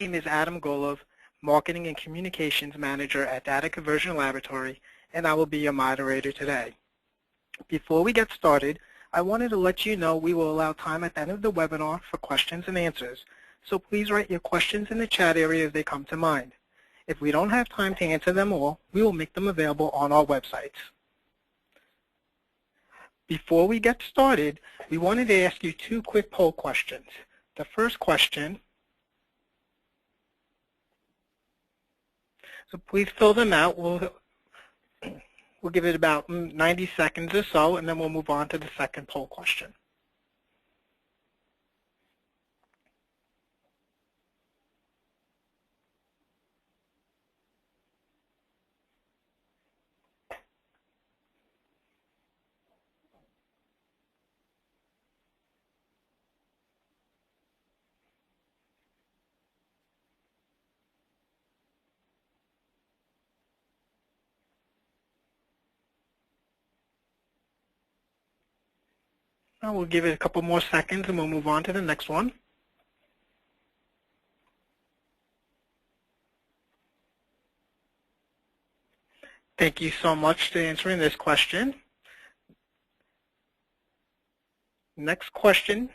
name is Adam Golov, Marketing and Communications Manager at Data Conversion Laboratory, and I will be your moderator today. Before we get started, I wanted to let you know we will allow time at the end of the webinar for questions and answers, so please write your questions in the chat area as they come to mind. If we don't have time to answer them all, we will make them available on our websites. Before we get started, we wanted to ask you 2 quick poll questions. The first question, so please fill them out. We'll give it about 90 seconds or so, and then we'll move on to the second poll question. Now we'll give it a couple more seconds and we'll move on to the next one. Thank you so much for answering this question. Next question.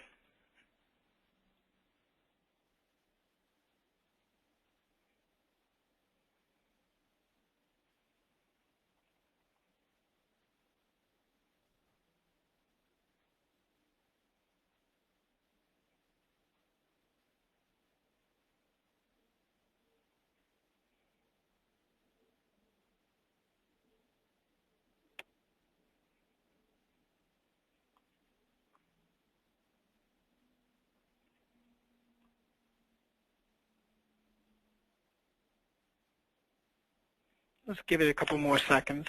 Let's give it a couple more seconds.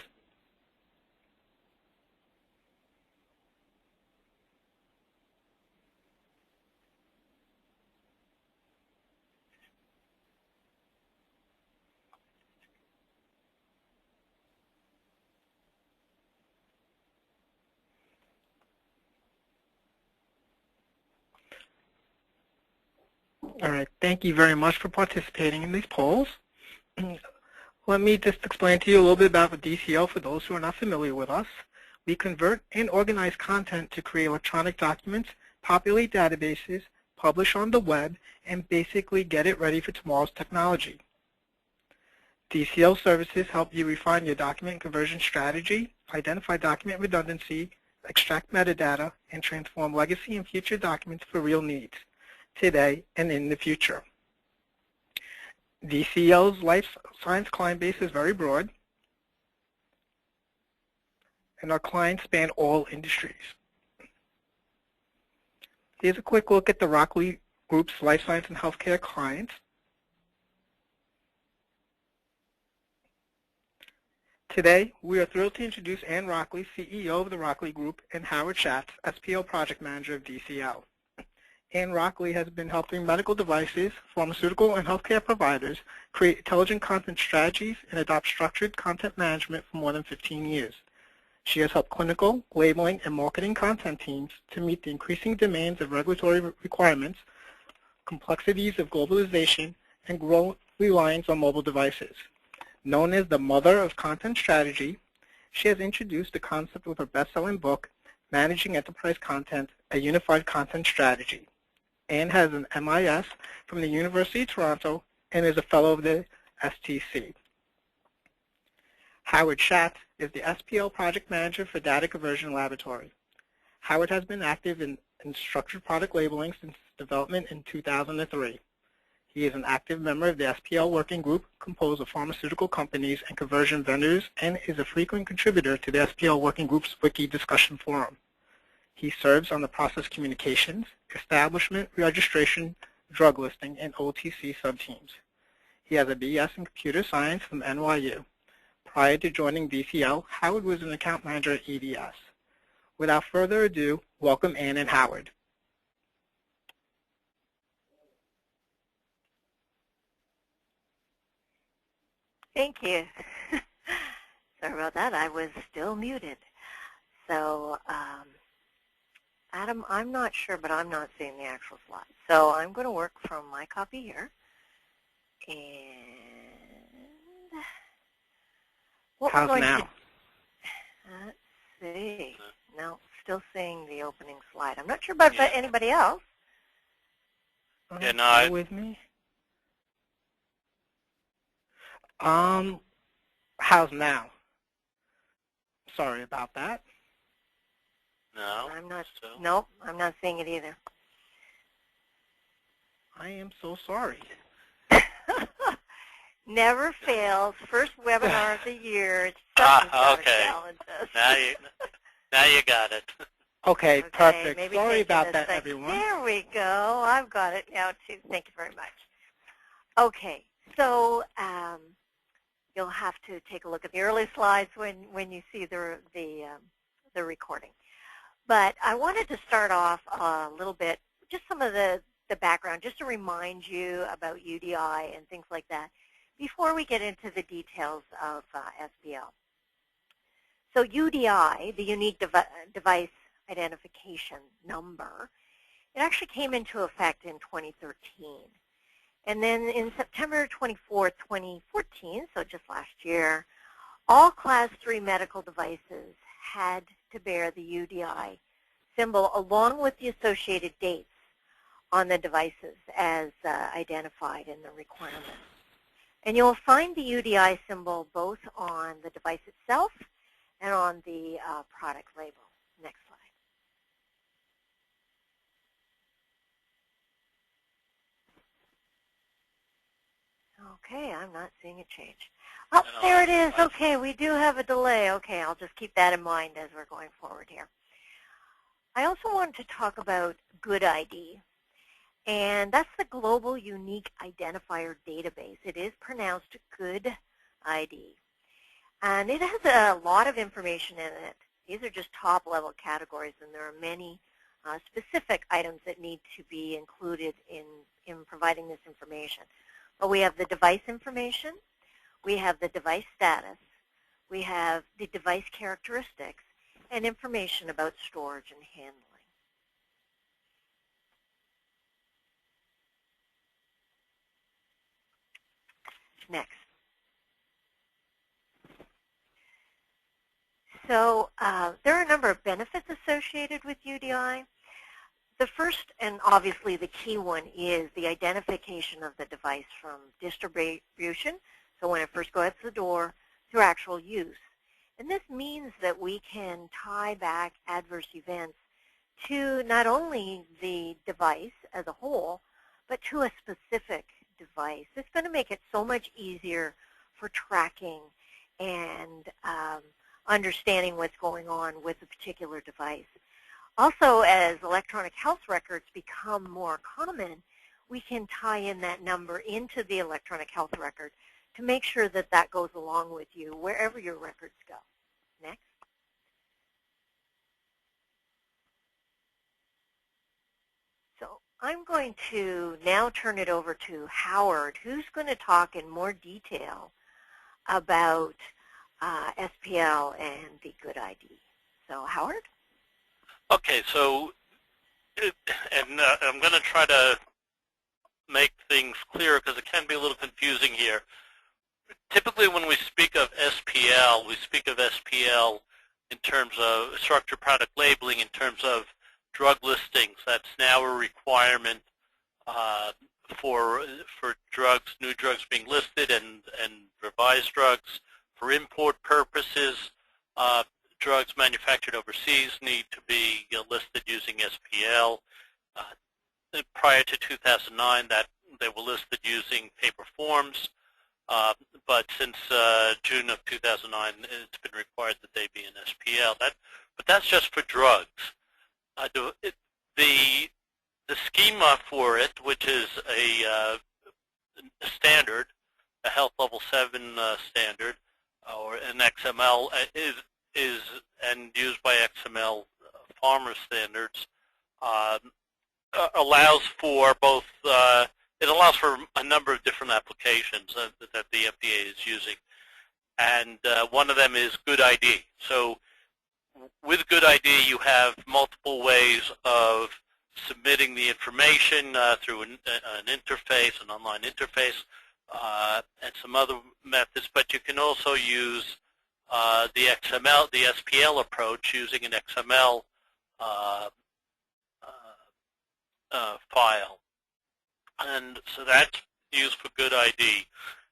All right, thank you very much for participating in these polls. Let me just explain to you a little bit about the DCL for those who are not familiar with us. We convert and organize content to create electronic documents, populate databases, publish on the web, and basically get it ready for tomorrow's technology. DCL services help you refine your document conversion strategy, identify document redundancy, extract metadata, and transform legacy and future documents for real needs, today and in the future. DCL's life science client base is very broad, and our clients span all industries. Here's a quick look at the Rockley Group's life science and healthcare clients. Today, we are thrilled to introduce Ann Rockley, CEO of the Rockley Group, and Howard Schatz, SPL Project Manager of DCL. Ann Rockley has been helping medical devices, pharmaceutical, and healthcare providers create intelligent content strategies and adopt structured content management for more than 15 years. She has helped clinical, labeling, and marketing content teams to meet the increasing demands of regulatory requirements, complexities of globalization, and growing reliance on mobile devices. Known as the mother of content strategy, she has introduced the concept with her best-selling book, Managing Enterprise Content, a Unified Content Strategy. Ann has an MIS from the University of Toronto and is a fellow of the STC. Howard Schatz is the SPL Project Manager for Data Conversion Laboratory. Howard has been active in structured product labeling since development in 2003. He is an active member of the SPL Working Group composed of pharmaceutical companies and conversion vendors and is a frequent contributor to the SPL Working Group's Wiki discussion forum. He serves on the process communications, establishment, registration, drug listing, and OTC subteams. He has a BS in computer science from NYU. Prior to joining DCL, Howard was an account manager at EDS. Without further ado, welcome Ann and Howard. Thank you. Sorry about that. I was still muted. So, Adam, I'm not sure, but I'm not seeing the actual slide. So I'm going to work from my copy here. And what How's we're going now? to, let's see. No, still seeing the opening slide. I'm not sure about anybody else. Yeah, no, Bear with me. How's now? Sorry about that. no. I'm not. So. Nope, I'm not seeing it either. I am so sorry. Never fails. First webinar of the year. Something's gotta Okay. challenge us. Now you got it. Okay, perfect. Maybe Sorry about this that, thing. everyone. There we go. I've got it now, too. Thank you very much. Okay, so you'll have to take a look at the early slides when you see the recording. But I wanted to start off a little bit, just some of the background, just to remind you about UDI and things like that before we get into the details of SPL. So UDI, the Unique Device Identification Number, it actually came into effect in 2013. And then in September 24, 2014, so just last year, all Class 3 medical devices had to bear the UDI symbol along with the associated dates on the devices as identified in the requirements. And you'll find the UDI symbol both on the device itself and on the product label. Next slide. Okay, I'm not seeing it change. Oh, there it is. Okay, we do have a delay. Okay, I'll just keep that in mind as we're going forward here. I also wanted to talk about Good ID. And that's the Global Unique Identifier Database. It is pronounced Good ID. And it has a lot of information in it. These are just top-level categories, and there are many specific items that need to be included in providing this information. But we have the device information, we have the device status, we have the device characteristics, and information about storage and handling. Next. So there are a number of benefits associated with UDI. The first, and obviously the key one, is the identification of the device from distribution, so when it first goes out the door, through actual use. And this means that we can tie back adverse events to not only the device as a whole, but to a specific device. It's going to make it so much easier for tracking and understanding what's going on with a particular device. Also, as electronic health records become more common, we can tie in that number into the electronic health record to make sure that that goes along with you wherever your records go. Next. So I'm going to now turn it over to Howard, who's going to talk in more detail about SPL and the Good ID. So Howard? Okay, so I'm going to try to make things clearer because it can be a little confusing here. Typically when we speak of SPL, we speak of SPL in terms of structured product labeling, in terms of drug listings. That's now a requirement for drugs, new drugs being listed and revised drugs. For import purposes, drugs manufactured overseas need to be listed using SPL. Prior to 2009, that they were listed using paper forms, but since June of 2009, it's been required that they be in SPL. But that's just for drugs. The schema for it, which is a standard, a health level 7 standard, or an XML, is and used by XML pharma standards, allows for both. It allows for a number of different applications that the FDA is using, and one of them is Good ID. So with Good ID, you have multiple ways of submitting the information through an interface, an online interface. and some other methods, but you can also use the XML, the SPL approach using an XML file. And so that's used for good ID.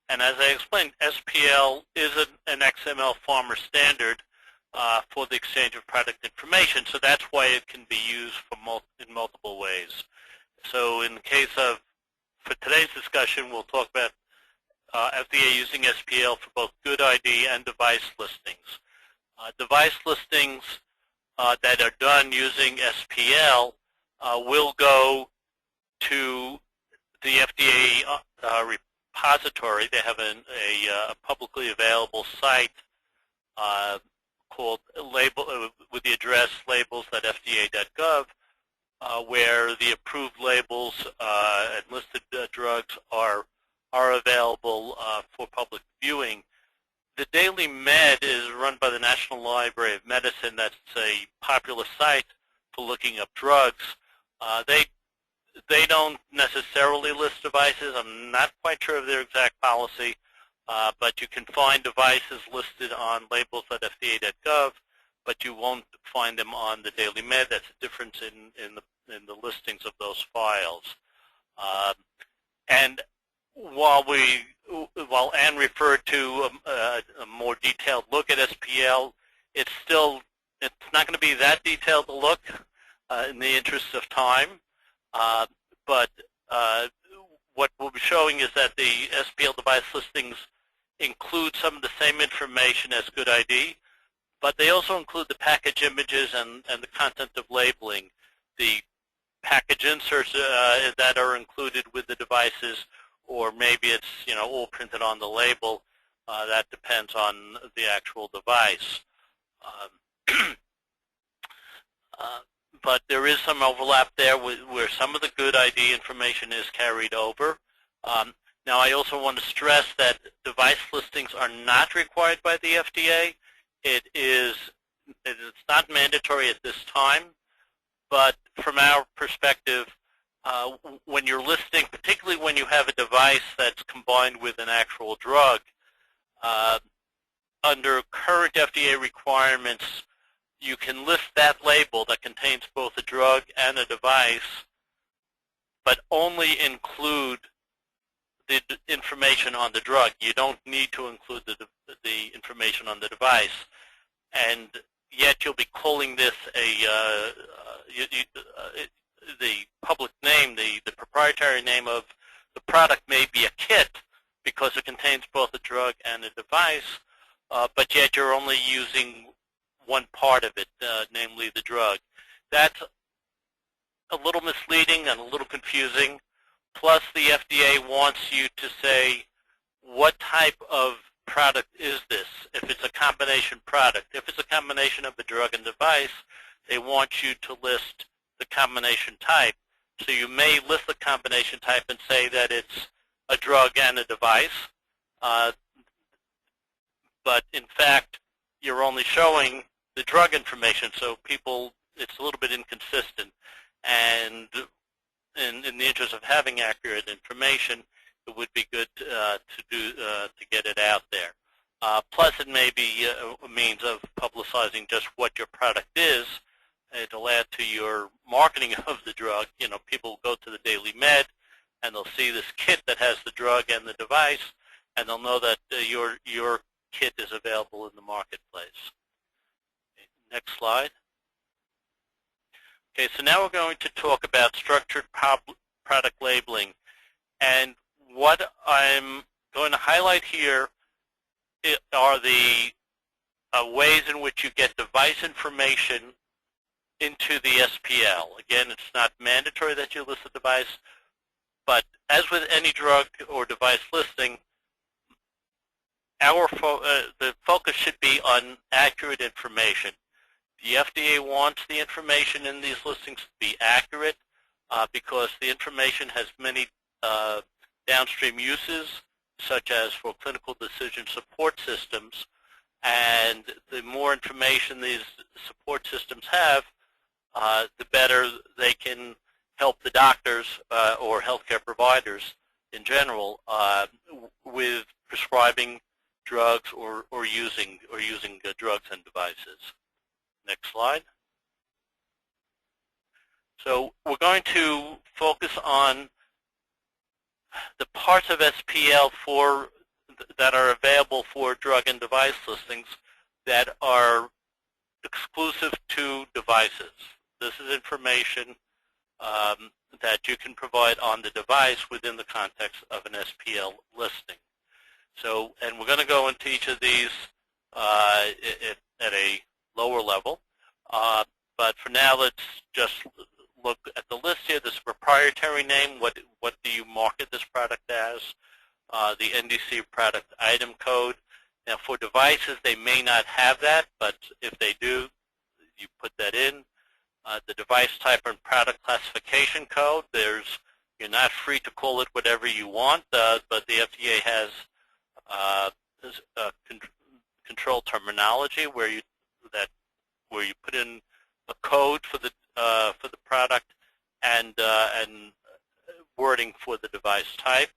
And as I explained, SPL is an XML pharma standard for the exchange of product information, so that's why it can be used for in multiple ways. So in the case of, for today's discussion, we'll talk about FDA using SPL for both good ID and device listings. Device listings that are done using SPL will go to the FDA repository. They have a publicly available site called with the address labels.fda.gov, where the approved labels and listed drugs are available for public viewing. The Daily Med is run by the National Library of Medicine. That's a popular site for looking up drugs. They don't necessarily list devices. I'm not quite sure of their exact policy, but you can find devices listed on labels.fda.gov, but you won't find them on the Daily Med. That's a difference in the listings of those files. And while Anne referred to a more detailed look at SPL, it's not going to be that detailed a look in the interest of time. But what we'll be showing is that the SPL device listings include some of the same information as good ID, but they also include the package images and the content of labeling, the package inserts that are included with the devices, or maybe it's all printed on the label. That depends on the actual device. But there is some overlap there where some of the good ID information is carried over. Now, I also want to stress that device listings are not required by the FDA. It's not mandatory at this time, but from our perspective, when you're listing, particularly when you have a device that's combined with an actual drug, under current FDA requirements, you can list that label that contains both a drug and a device, but only include the information on the drug. You don't need to include the information on the device, and yet you'll be calling this the public name, the proprietary name of the product may be a kit because it contains both a drug and a device, but yet you're only using one part of it, namely the drug. That's a little misleading and a little confusing. Plus, the FDA wants you to say what type of product is this, if it's a combination product. If it's a combination of a drug and device, they want you to list the combination type. So you may list the combination type and say that it's a drug and a device, but in fact, you're only showing the drug information, so it's a little bit inconsistent. And in the interest of having accurate information, it would be good to get it out there. Plus, it may be a means of publicizing just what your product is. It'll add to your marketing of the drug. People go to the Daily Med, and they'll see this kit that has the drug and the device, and they'll know that your kit is available in the marketplace. Next slide. Okay, so now we're going to talk about structured product labeling. And what I'm going to highlight here are the ways in which you get device information into the SPL. Again, it's not mandatory that you list the device, but as with any drug or device listing, the focus should be on accurate information. The FDA wants the information in these listings to be accurate because the information has many downstream uses, such as for clinical decision support systems. And the more information these support systems have, the better they can help the doctors or healthcare providers in general with prescribing drugs or using drugs and devices. Next slide. So we're going to focus on the parts of SPL that are available for drug and device listings that are exclusive to devices. This is information that you can provide on the device within the context of an SPL listing. So, and we're going to go into each of these at a lower level. But for now, let's just look at the list here. This proprietary name, what do you market this product as? The NDC product item code. Now, for devices, they may not have that, but if they do, you put that in. The device type and product classification code. You're not free to call it whatever you want, but the FDA has control terminology where you put in a code for the product and wording for the device type.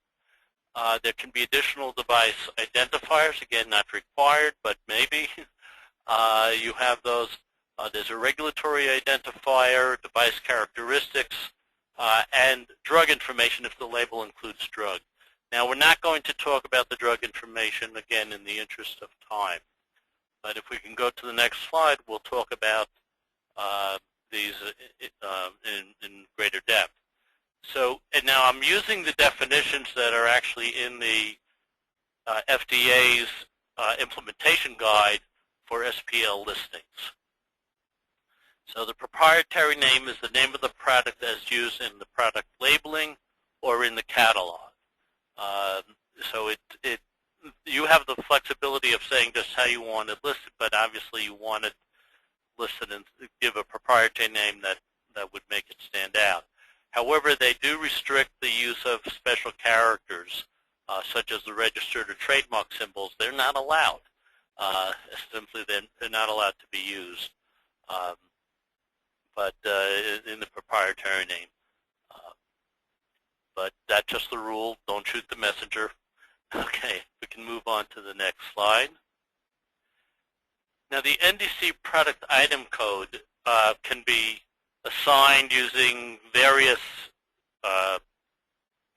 There can be additional device identifiers, again, not required, but maybe you have those. There's a regulatory identifier, device characteristics, and drug information if the label includes drug. Now, we're not going to talk about the drug information, again, in the interest of time. But if we can go to the next slide, we'll talk about these in greater depth. So, and now I'm using the definitions that are actually in the FDA's implementation guide for SPL listings. So the proprietary name is the name of the product as used in the product labeling or in the catalog. So you have the flexibility of saying just how you want it listed, but obviously you want it listed and give a proprietary name that would make it stand out. However, they do restrict the use of special characters, such as the registered or trademark symbols. They're not allowed. Simply, they're not allowed to be used. But in the proprietary name. But that's just the rule. Don't shoot the messenger. Okay, we can move on to the next slide. Now, the NDC product item code can be assigned using various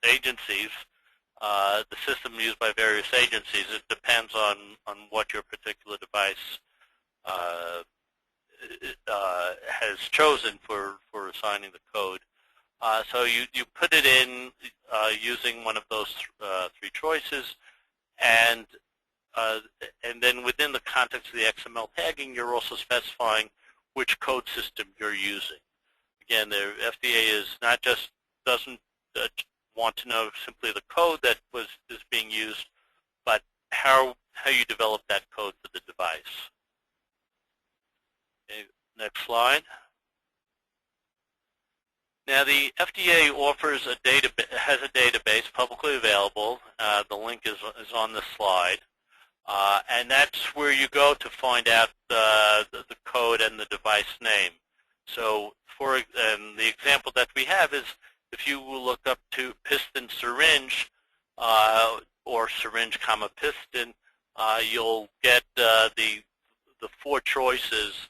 agencies. The system used by various agencies. It depends on what your particular device has chosen for assigning the code. So you put it in using one of those three choices, and then within the context of the XML tagging, you're also specifying which code system you're using. Again, the FDA doesn't want to know simply the code that is being used, but how you develop that code for the device. Okay, next slide. Now, the FDA has a database publicly available. The link is on the slide, and that's where you go to find out the code and the device name. So, the example that we have is if you look up to piston syringe or syringe comma piston, you'll get the four choices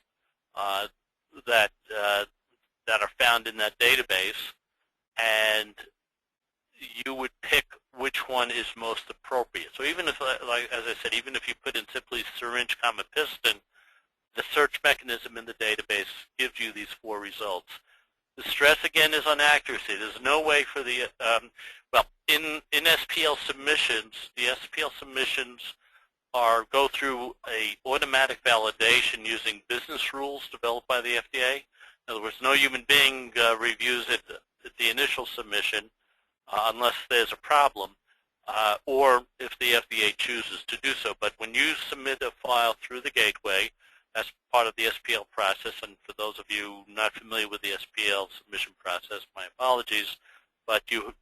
that are found in that database, and you would pick which one is most appropriate. So even if, like as I said, even if you put in simply syringe comma piston, the search mechanism in the database gives you these four results. The stress again is on accuracy. There's no way for the well, in SPL submissions, the SPL submissions go through a automatic validation using business rules developed by the FDA. In other words, no human being reviews it at the initial submission unless there's a problem, or if the FDA chooses to do so. But when you submit a file through the gateway, that's part of the SPL process. And for those of you not familiar with the SPL submission process, my apologies. But you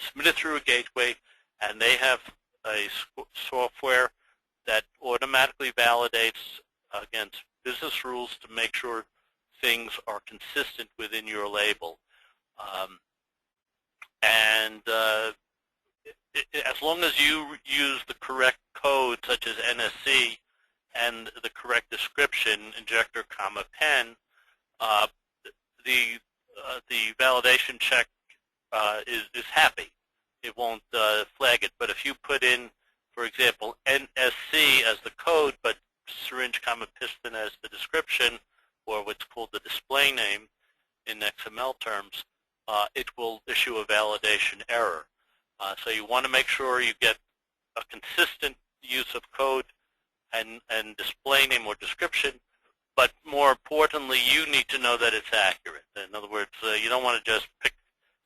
submit it through a gateway, and they have a software that automatically validates against business rules to make sure things are consistent within your label. as long as you use the correct code, such as NSC, and the correct description, injector, comma, pen, the validation check is happy. It won't flag it. But if you put in, for example, NSC as the code, but syringe, comma, piston as the description, or what's called the display name in XML terms, it will issue a validation error. So you want to make sure you get a consistent use of code and display name or description, but more importantly, you need to know that it's accurate. In other words, you don't want to just pick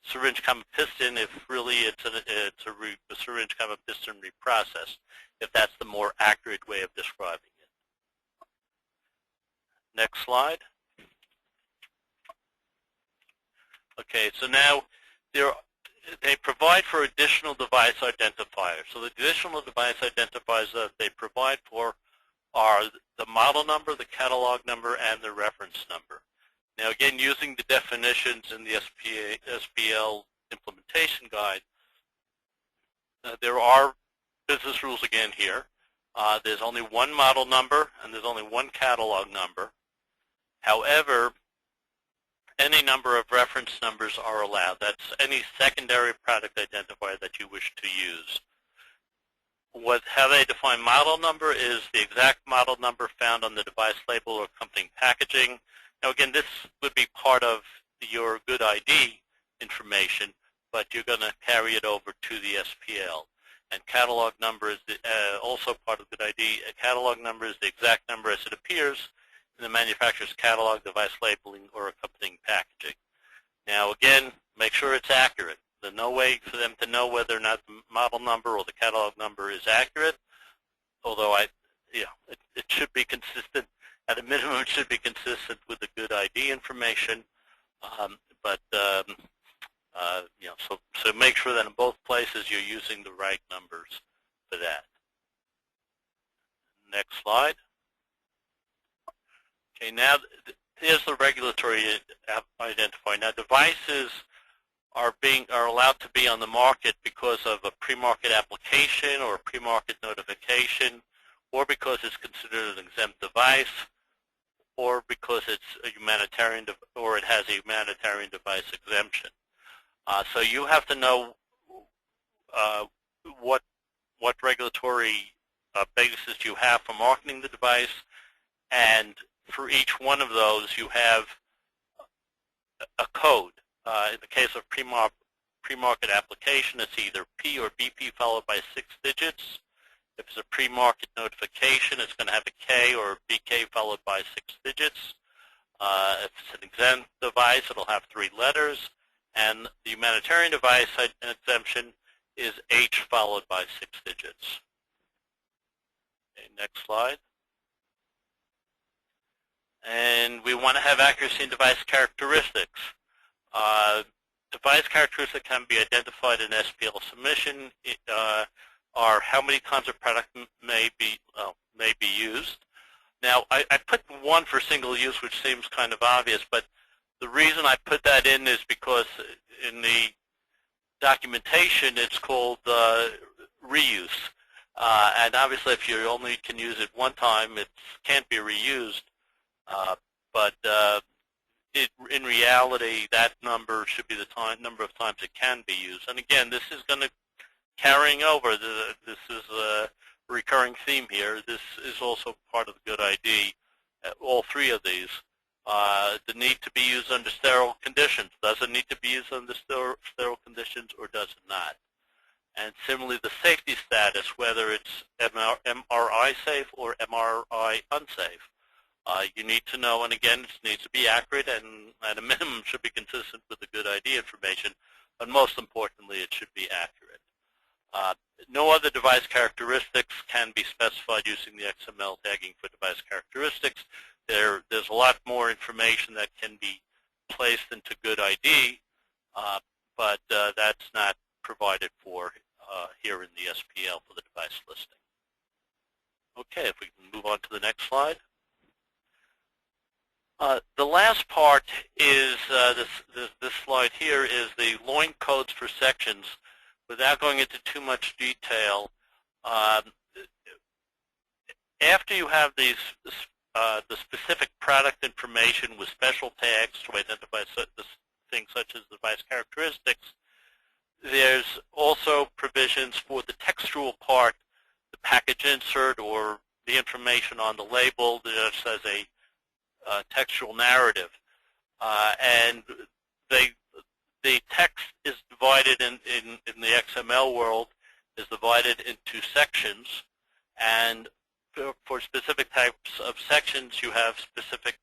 syringe, comma, piston if really it's a syringe, comma, piston reprocess, if that's the more accurate way of describing it. Next slide. Okay, so now they provide for additional device identifiers. So the additional device identifiers that they provide for are the model number, the catalog number, and the reference number. Now again, using the definitions in the SPL implementation guide, there are business rules again here. There's only one model number and there's only one catalog number. However, any number of reference numbers are allowed. That's any secondary product identifier that you wish to use. How they define model number is the exact model number found on the device label or accompanying packaging. Now again, this would be part of your good ID information, but you're going to carry it over to the SPL. And catalog number is also part of good ID. A catalog number is the exact number as it appears in the manufacturer's catalog, device labeling, or accompanying packaging. Now again, make sure it's accurate. There's no way for them to know whether or not the model number or the catalog number is accurate, although it should be consistent. At a minimum, it should be consistent with the good ID information. So make sure that in both places you're using the right numbers for that. Next slide. Okay, now here's the regulatory identifier. Now devices are allowed to be on the market because of a pre-market application or a pre-market notification, or because it's considered an exempt device, or because it's a humanitarian or it has a humanitarian device exemption. So you have to know what regulatory basis you have for marketing the device, and for each one of those you have a code. In the case of pre-market application, it's either P or BP followed by 6 digits. If it's a pre-market notification, it's going to have a K or a BK followed by 6 digits. If it's an exempt device, it'll have 3 letters. And the humanitarian device exemption is H followed by 6 digits. Okay, next slide. And we want to have accuracy in device characteristics. Device characteristics can be identified in SPL submission. Are how many times a product may be used. Now, I put 1 for single use, which seems kind of obvious, but the reason I put that in is because in the documentation it's called reuse. And obviously if you only can use it 1 time, it can't be reused. In reality, that number should be the number of times it can be used. And again, this is going to carrying over. This is a recurring theme here. This is also part of the good ID. All 3 of these. The need to be used under sterile conditions. Does it need to be used under sterile conditions or does it not? And similarly, the safety status, whether it's MRI safe or MRI unsafe. You need to know, and again, it needs to be accurate and at a minimum should be consistent with the good ID information, but most importantly, it should be accurate. No other device characteristics can be specified using the XML tagging for device characteristics. There's a lot more information that can be placed into good ID, but that's not provided for here in the SPL for the device listing. Okay, if we can move on to the next slide. The last part is, this slide here is the loin codes for sections, without going into too much detail, after you have these the specific product information with special tags to identify things such as device characteristics, there's also provisions for the textual part, the package insert or the information on the label that says a textual narrative. And the text is divided in the XML world, is divided into sections, and for specific types of sections you have specific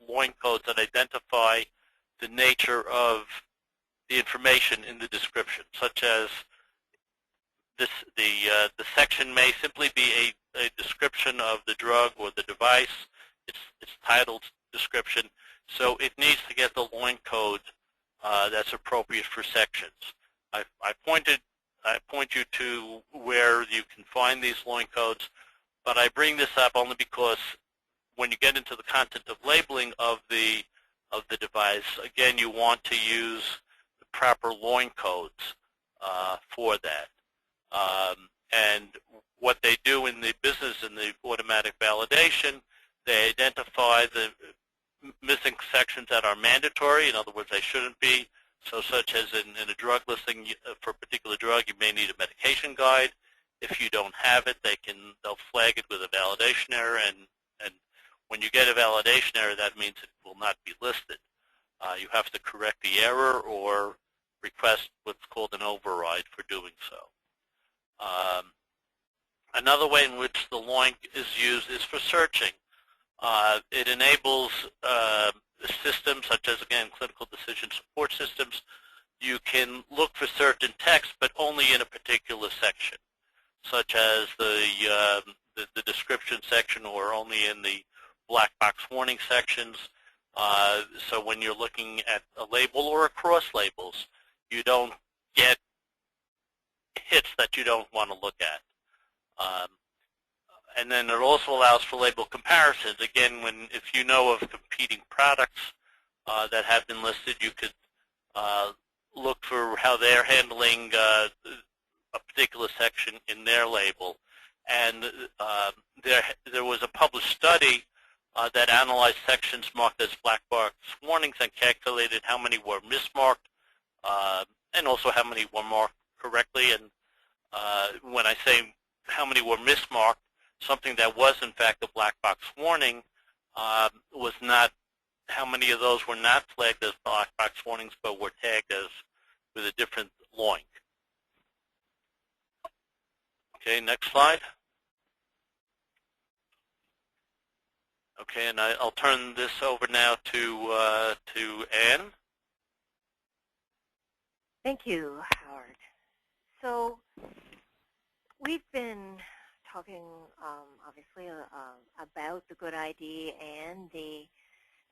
loin codes that identify the nature of the information in the description, such as the section may simply be a description of the drug or the device, its titled description, so it needs to get the loin code that's appropriate for sections. I point you to where you can find these loin codes, but I bring this up only because when you get into the content of labeling of the device, again, you want to use the proper loin codes for that. And what they do in the business, in the automatic validation, they identify the missing sections that are mandatory. In other words, they shouldn't be. So such as in a drug listing for a particular drug, you may need a medication guide. If you don't have it, they'll flag it with a validation error, and when you get a validation error, that means it will not be listed. You have to correct the error or request what's called an override for doing so. Another way in which the loin is used is for searching. It enables systems such as, again, clinical decision support systems. You can look for certain text, but only in a particular section, such as the description section or only in the black box warning sections. So when you're looking at a label or across labels, you don't get hits that you don't want to look at. And then it also allows for label comparisons. Again, if you know of competing products that have been listed, you could look for how they're handling a particular section in their label. And there was a published study that analyzed sections marked as black box warnings and calculated how many were mismarked and also how many were marked correctly. And when I say how many were mismarked, something that was in fact a black box warning was not, how many of those were not flagged as black box warnings but were tagged as with a different loin. Okay, next slide. Okay, and I'll turn this over now to Anne. Thank you, Howard. So we've been talking, obviously, about the good ID and the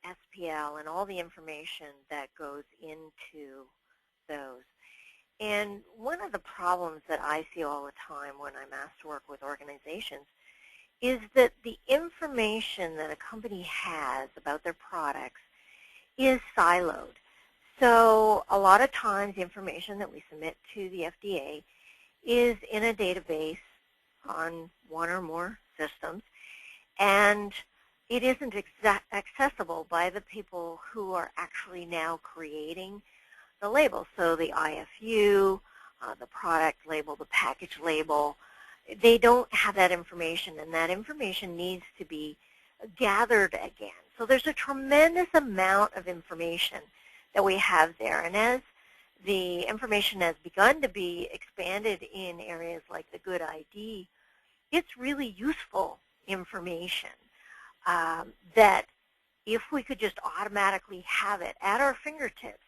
SPL and all the information that goes into those. And one of the problems that I see all the time when I'm asked to work with organizations is that the information that a company has about their products is siloed. So a lot of times the information that we submit to the FDA is in a database on one or more systems, and it isn't accessible by the people who are actually now creating the label. So the IFU, the product label, the package label, they don't have that information, and that information needs to be gathered again. So there's a tremendous amount of information that we have there, and as the information has begun to be expanded in areas like the good ID, it's really useful information that if we could just automatically have it at our fingertips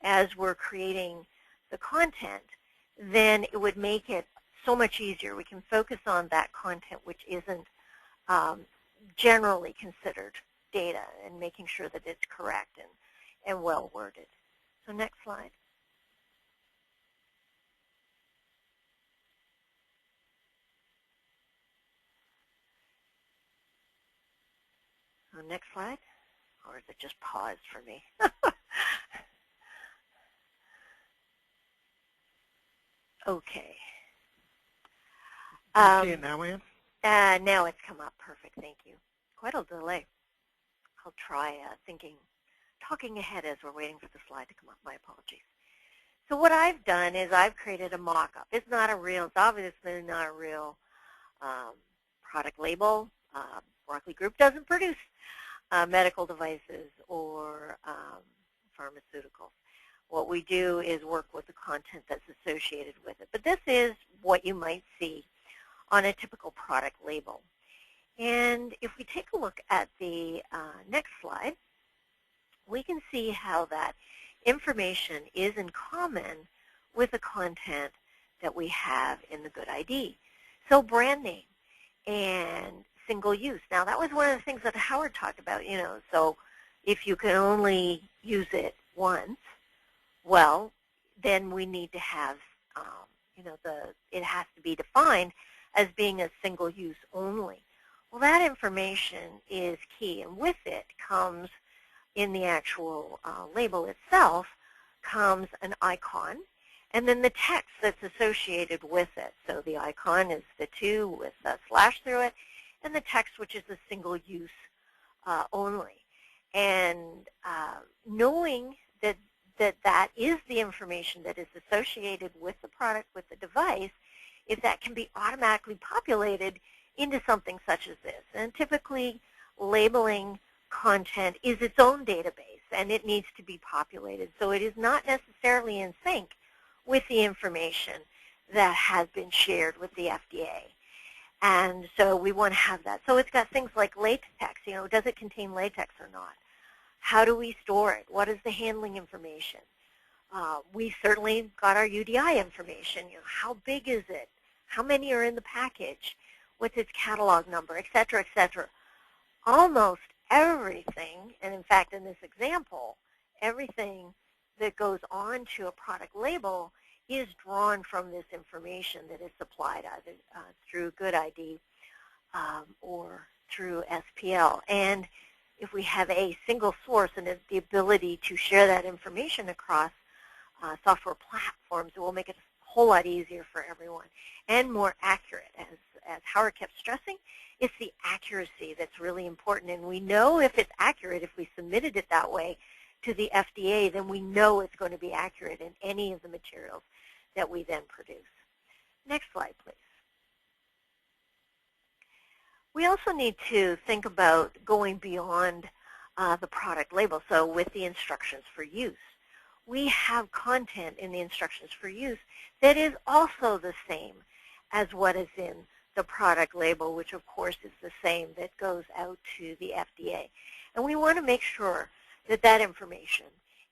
as we're creating the content, then it would make it so much easier. We can focus on that content which isn't generally considered data and making sure that it's correct and well worded. So next slide. So next slide, or is it just paused for me? Okay. You see it now, Ann? Now it's come up. Perfect. Thank you. Quite a delay. I'll try talking ahead as we're waiting for the slide to come up. My apologies. So what I've done is I've created a mock-up. It's obviously not a real product label. Broccoli Group doesn't produce medical devices or pharmaceuticals. What we do is work with the content that's associated with it. But this is what you might see on a typical product label. And if we take a look at the next slide, we can see how that information is in common with the content that we have in the good ID. So brand name and single use. Now that was one of the things that Howard talked about, so if you can only use it once, well, then we need to have, it has to be defined as being a single use only. Well, that information is key, and with it comes, in the actual label itself, comes an icon, and then the text that's associated with it. So the icon is the 2 with a slash through it, and the text, which is the single use only. And knowing that is the information that is associated with the product, with the device, if that can be automatically populated into something such as this. And typically, labeling content is its own database, and it needs to be populated. So it is not necessarily in sync with the information that has been shared with the FDA. And so we want to have that. So it's got things like latex. Does it contain latex or not? How do we store it? What is the handling information? We certainly got our UDI information. How big is it? How many are in the package? What's its catalog number, et cetera, et cetera. Almost everything, and in fact in this example, everything that goes onto a product label is drawn from this information that is supplied either through Good ID or through SPL. And if we have a single source and the ability to share that information across software platforms, it will make it a whole lot easier for everyone and more accurate. As Howard kept stressing, it's the accuracy that's really important. And we know if it's accurate, if we submitted it that way to the FDA, then we know it's going to be accurate in any of the materials that we then produce. Next slide, please. We also need to think about going beyond the product label. So with the instructions for use, we have content in the instructions for use that is also the same as what is in the product label, which of course is the same that goes out to the FDA. And we want to make sure that that information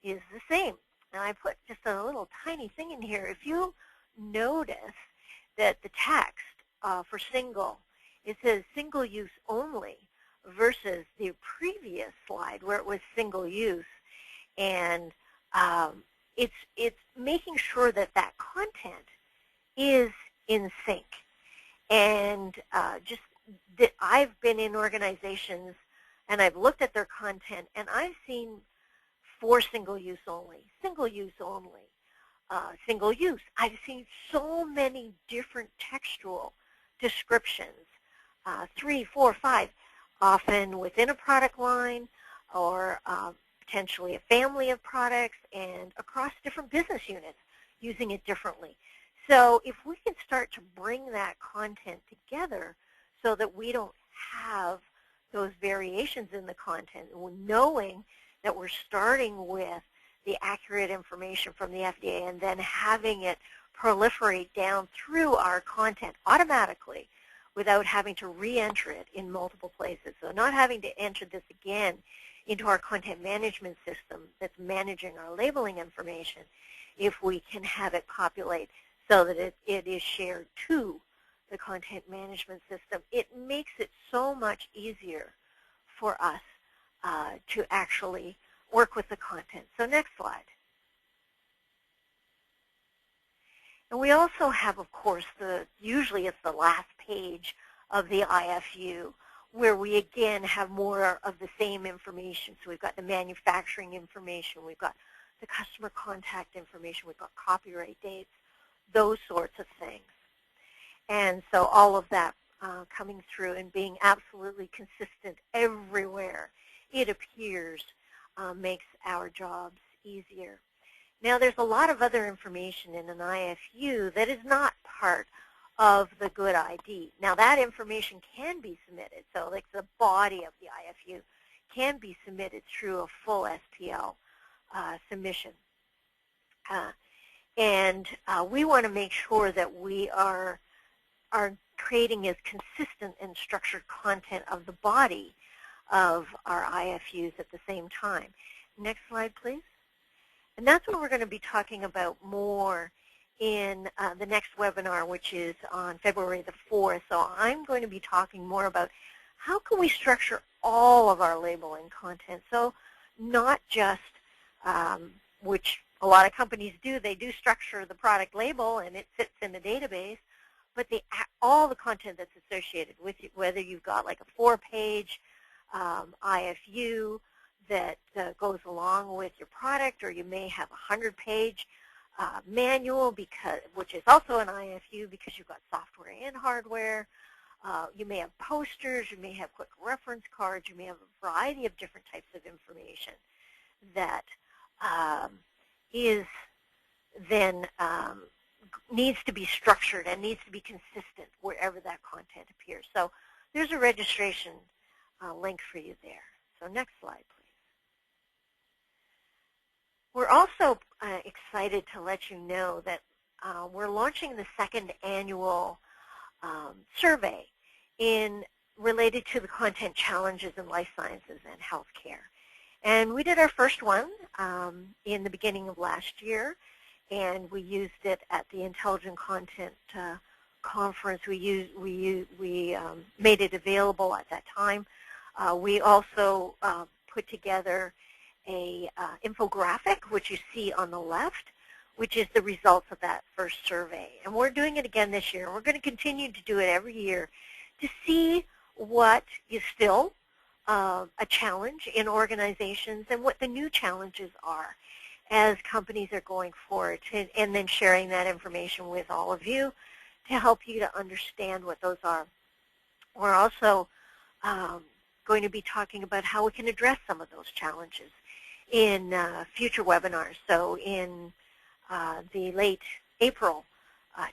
is the same. And I put just a little tiny thing in here. If you notice that the text for single, it says single use only versus the previous slide where it was single use. And it's making sure that that content is in sync. And just that I've been in organizations and I've looked at their content and I've seen for single use only, single use only, single use. I've seen so many different textual descriptions, 3, 4, 5, often within a product line or potentially a family of products and across different business units using it differently. So if we can start to bring that content together so that we don't have those variations in the content, knowing that we're starting with the accurate information from the FDA and then having it proliferate down through our content automatically without having to re-enter it in multiple places. So not having to enter this again into our content management system that's managing our labeling information, if we can have it populate so that it is shared to the content management system, it makes it so much easier for us to actually work with the content. So next slide. And we also have, of course, usually it's the last page of the IFU where we again have more of the same information. So we've got the manufacturing information, we've got the customer contact information, we've got copyright dates, those sorts of things. And so all of that coming through and being absolutely consistent everywhere it appears makes our jobs easier. Now, there's a lot of other information in an IFU that is not part of the good ID. Now, that information can be submitted. So, like the body of the IFU can be submitted through a full SPL submission. And we want to make sure that we are creating as consistent and structured content of the body of our IFUs at the same time. Next slide, please. And that's what we're going to be talking about more in the next webinar, which is on February the 4th. So I'm going to be talking more about how can we structure all of our labeling content. So not just, which a lot of companies do, they do structure the product label and it sits in the database, but all the content that's associated with it, whether you've got like a 4-page IFU that goes along with your product, or you may have a 100-page manual, which is also an IFU because you've got software and hardware. You may have posters, you may have quick reference cards, you may have a variety of different types of information that is then needs to be structured and needs to be consistent wherever that content appears. So there's a registration link for you there. So next slide, please. We're also excited to let you know that we're launching the 2nd annual survey related to the content challenges in life sciences and healthcare. And we did our first one in the beginning of last year, and we used it at the Intelligent Content Conference. We made it available at that time. We also put together a infographic, which you see on the left, which is the results of that first survey. And we're doing it again this year. We're going to continue to do it every year to see what is still a challenge in organizations and what the new challenges are as companies are going forward, and then sharing that information with all of you to help you to understand what those are. We're also going to be talking about how we can address some of those challenges in future webinars. So in the late April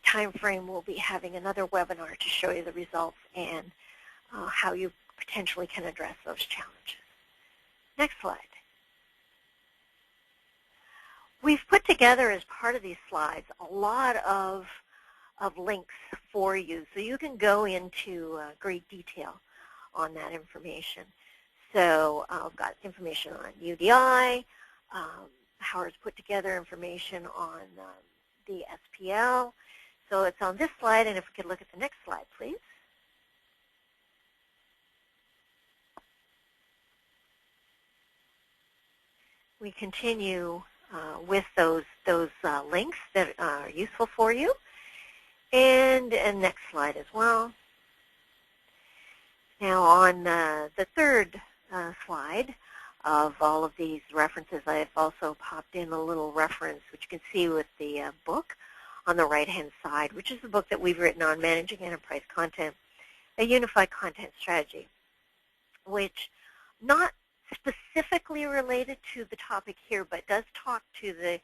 time frame, we'll be having another webinar to show you the results and how you potentially can address those challenges. Next slide. We've put together as part of these slides a lot of links for you, so you can go into great detail on that information. So I've got information on UDI, Howard's put together information on the SPL. So it's on this slide, and if we could look at the next slide, please. We continue with those links that are useful for you. And next slide as well. Now on the third slide of all of these references, I've also popped in a little reference, which you can see with the book on the right-hand side, which is the book that we've written on Managing Enterprise Content, a Unified Content Strategy, which not specifically related to the topic here, but does talk to the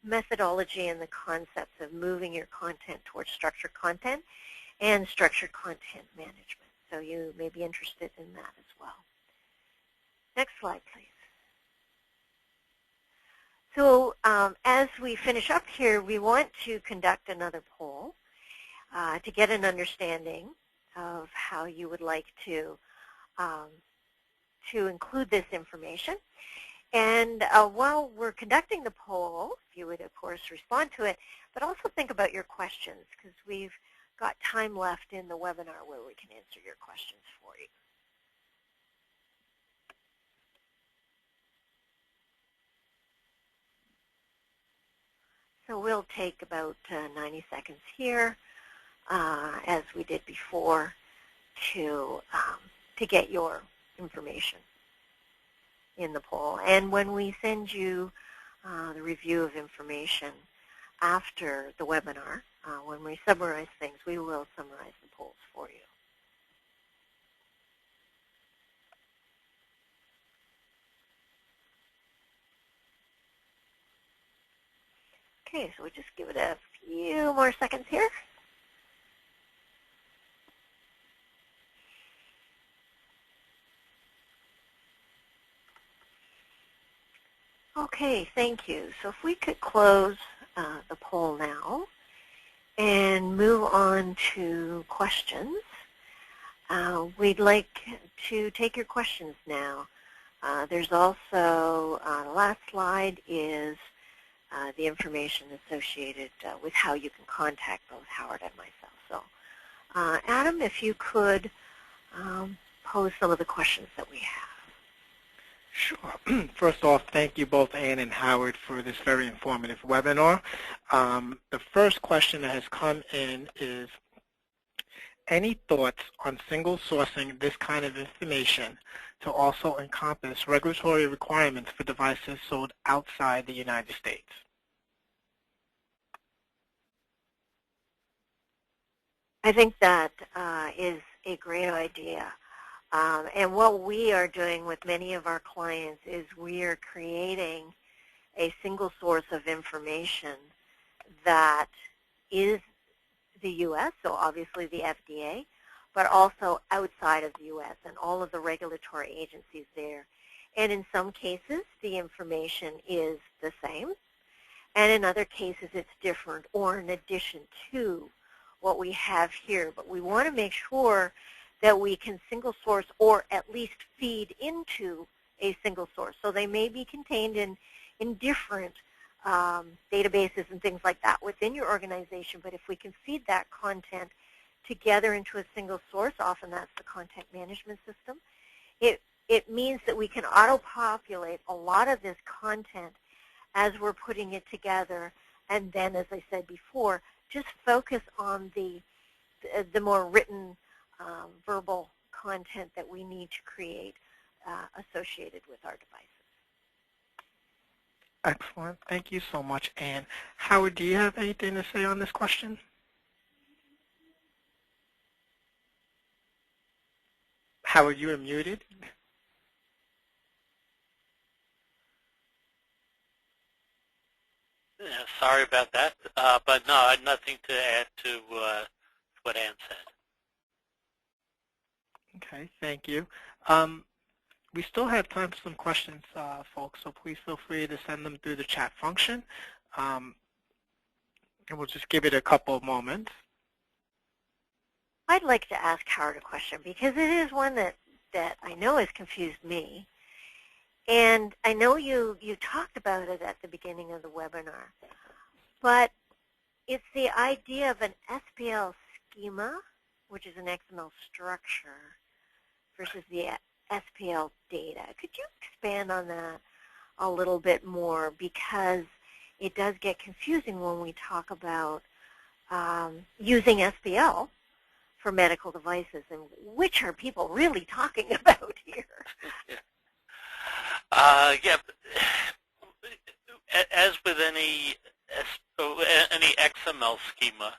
methodology and the concepts of moving your content towards structured content and structured content management. So you may be interested in that as well. Next slide, please. So as we finish up here, we want to conduct another poll to get an understanding of how you would like to include this information. And while we're conducting the poll, if you would, of course, respond to it, but also think about your questions, because we've got time left in the webinar where we can answer your questions for you. So we'll take about 90 seconds here, as we did before, to get your information in the poll. And when we send you the review of information, after the webinar, when we summarize things, we will summarize the polls for you. Okay, so we'll just give it a few more seconds here. Okay, thank you. So if we could close the poll now and move on to questions. We'd like to take your questions now. There's also, the last slide is the information associated with how you can contact both Howard and myself. So, Adam, if you could pose some of the questions that we have. Sure. First off, thank you both Ann and Howard for this very informative webinar. The first question that has come in is, any thoughts on single sourcing this kind of information to also encompass regulatory requirements for devices sold outside the United States? I think that is a great idea. And what we are doing with many of our clients is we are creating a single source of information that is the U.S., so obviously the FDA, but also outside of the U.S. and all of the regulatory agencies there. And in some cases, the information is the same, and in other cases it's different or in addition to what we have here. But we want to make sure that we can single source or at least feed into a single source. So they may be contained in different databases and things like that within your organization, but if we can feed that content together into a single source, often that's the content management system, it means that we can auto-populate a lot of this content as we're putting it together, and then, as I said before, just focus on the more written verbal content that we need to create associated with our devices. Excellent. Thank you so much, Ann. Howard, do you have anything to say on this question? Howard, you are muted. Yeah, sorry about that, but no, I had nothing to add to what Ann said. Okay, thank you. We still have time for some questions, folks, so please feel free to send them through the chat function. And we'll just give it a couple of moments. I'd like to ask Howard a question because it is one that I know has confused me. And I know you talked about it at the beginning of the webinar, but it's the idea of an SPL schema, which is an XML structure, versus the SPL data. Could you expand on that a little bit more, because it does get confusing when we talk about using SPL for medical devices, and which are people really talking about here? Yeah, as with any XML schema,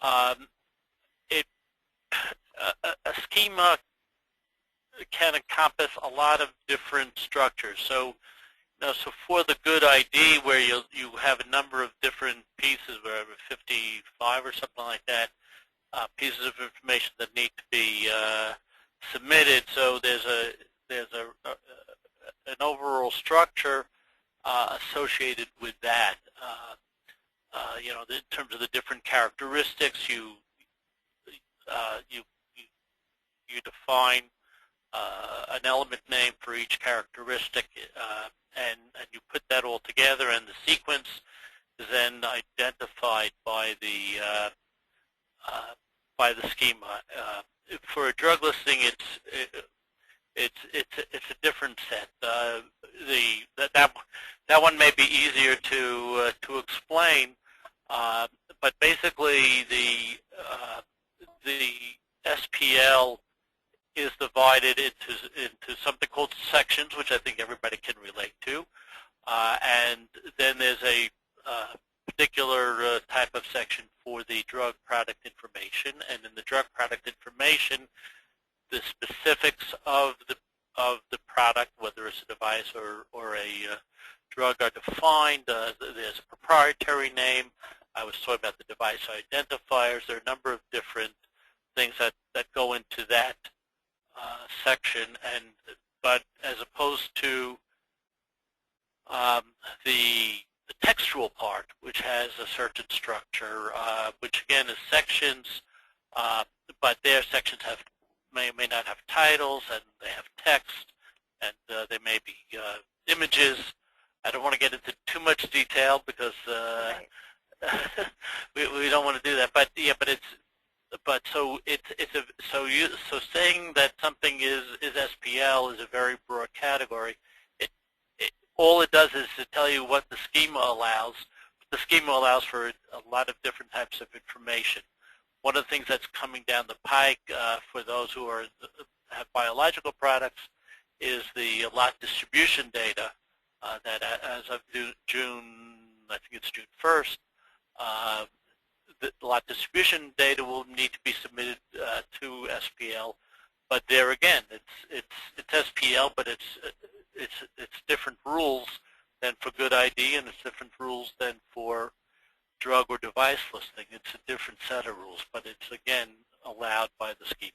a schema can encompass a lot of different structures. So, so for the good ID, where you have a number of different pieces, whatever 55 or something like that, pieces of information that need to be submitted. So there's an overall structure associated with that. In terms of the different characteristics, you define an element name for each characteristic, and you put that all together, and the sequence is then identified by the schema. For a drug listing, it's a different set. That one may be easier to explain, but basically the SPL is divided into something called sections, which I think everybody can relate to, and then there's a particular type of section for the drug product information, and in the drug product information, the specifics of the product, whether it's a device or a drug, are defined. There's a proprietary name. I was talking about the device identifiers. There are a number of different things that go into that section, but as opposed to the textual part, which has a certain structure, which again is sections, but their sections may not have titles, and they have text, and they may be images. I don't want to get into too much detail because we don't want to do that. But yeah, so saying that something is SPL is a very broad category. All it does is to tell you what the schema allows. The schema allows for a lot of different types of information. One of the things that's coming down the pike for those who have biological products is the lot distribution data that as of June, I think it's June 1st, the lot distribution data will need to be submitted to SPL. But there again, it's SPL, but it's different rules than for good ID, and it's different rules than for drug or device listing. It's a different set of rules, but it's again allowed by the schema.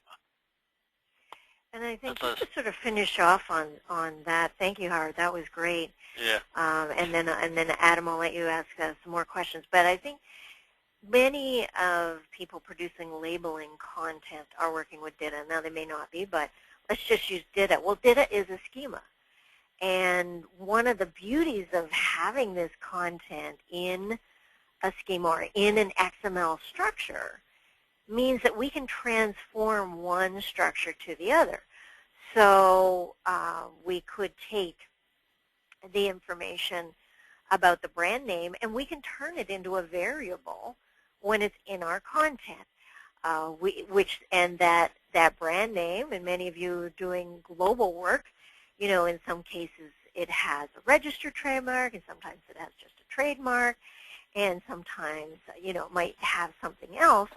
And I think just to sort of finish off on that, thank you, Howard. That was great. Yeah. And then Adam, I'll let you ask some more questions. But I think many of people producing labeling content are working with DITA. Now they may not be, but let's just use DITA. Well, DITA is a schema. And one of the beauties of having this content in a schema or in an XML structure means that we can transform one structure to the other. So we could take the information about the brand name and we can turn it into a variable when it's in our content. That brand name, and many of you are doing global work, you know, in some cases it has a registered trademark, and sometimes it has just a trademark, and sometimes, you know, it might have something else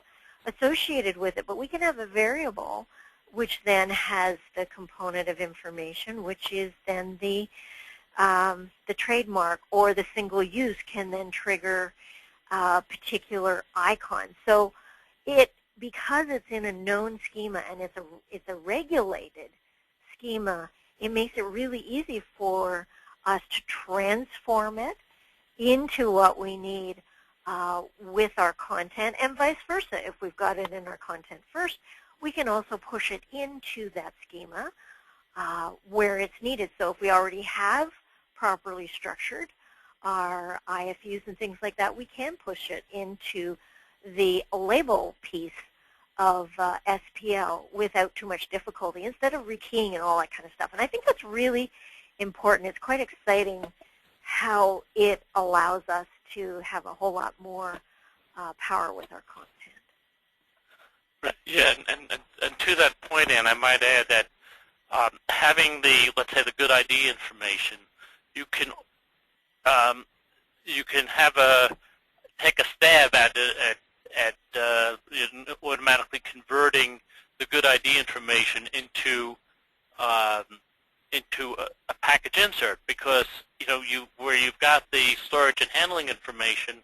associated with it. But we can have a variable which then has the component of information, which is then the trademark, or the single use can then trigger a particular icon. So because it's in a known schema and it's a regulated schema, it makes it really easy for us to transform it into what we need with our content, and vice versa. If we've got it in our content first, we can also push it into that schema where it's needed. So if we already have properly structured our IFUs and things like that, we can push it into the label piece of SPL without too much difficulty, instead of rekeying and all that kind of stuff. And I think that's really important. It's quite exciting how it allows us to have a whole lot more power with our content. Yeah, and to that point, Ann, I might add that having let's say the good ID information, you can take a stab at automatically converting the good ID information into a package insert, because where you've got the storage and handling information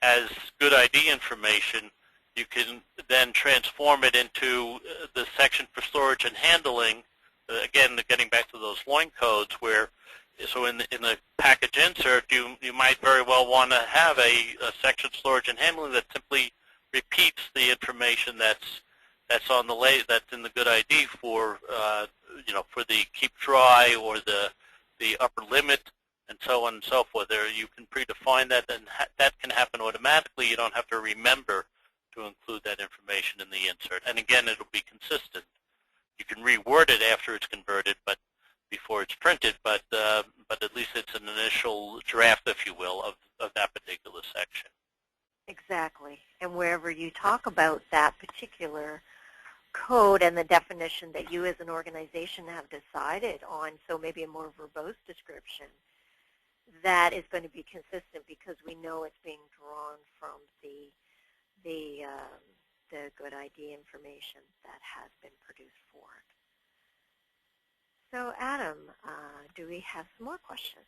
as good ID information, you can then transform it into the section for storage and handling. Again, getting back to those loin codes, so in the package insert, you might very well want to have a section storage and handling that simply repeats the information that's on the that's in the good ID for for the keep dry or the upper limit and so on and so forth. There you can predefine that, and that can happen automatically. You don't have to remember to include that information in the insert. And again, it'll be consistent. You can reword it after it's converted, but before it's printed, but at least it's an initial draft, if you will, of that particular section. Exactly. And wherever you talk about that particular code and the definition that you as an organization have decided on, so maybe a more verbose description, that is going to be consistent because we know it's being drawn from the good ID information that has been produced for it. So Adam, do we have some more questions?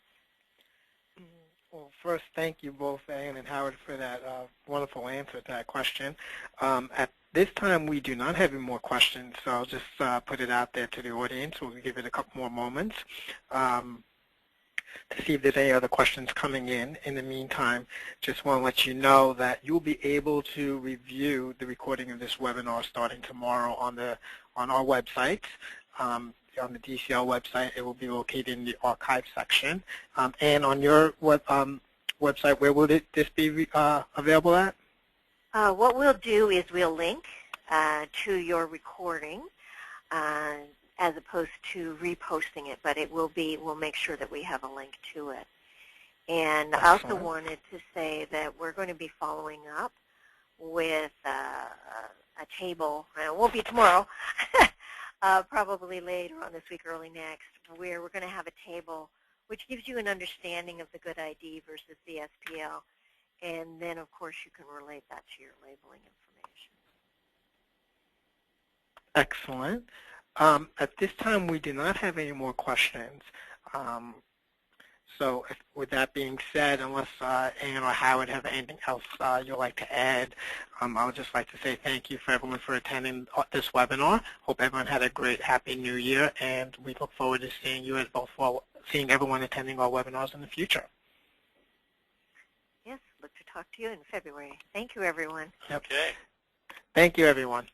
Well, first, thank you both, Ann and Howard, for that wonderful answer to that question. At this time, we do not have any more questions, so I'll just put it out there to the audience. We'll give it a couple more moments to see if there's any other questions coming in. In the meantime, just want to let you know that you'll be able to review the recording of this webinar starting tomorrow on our website. On the DCL website, it will be located in the archive section. And on your website, where will this be available at? What we'll do is we'll link to your recording as opposed to reposting it, but we'll make sure that we have a link to it. And I also wanted to say that we're going to be following up with a table. It won't be tomorrow. Probably later on this week, early next, where we're going to have a table which gives you an understanding of the good ID versus the SPL, and then, of course, you can relate that to your labeling information. Excellent. At this time, we do not have any more questions. So with that being said, unless Ann or Howard have anything else you'd like to add, I would just like to say thank you for everyone for attending this webinar. Hope everyone had a great, happy New Year, and we look forward to seeing you as well, seeing everyone attending our webinars in the future. Yes, look to talk to you in February. Thank you, everyone. Yep. Okay. Thank you, everyone.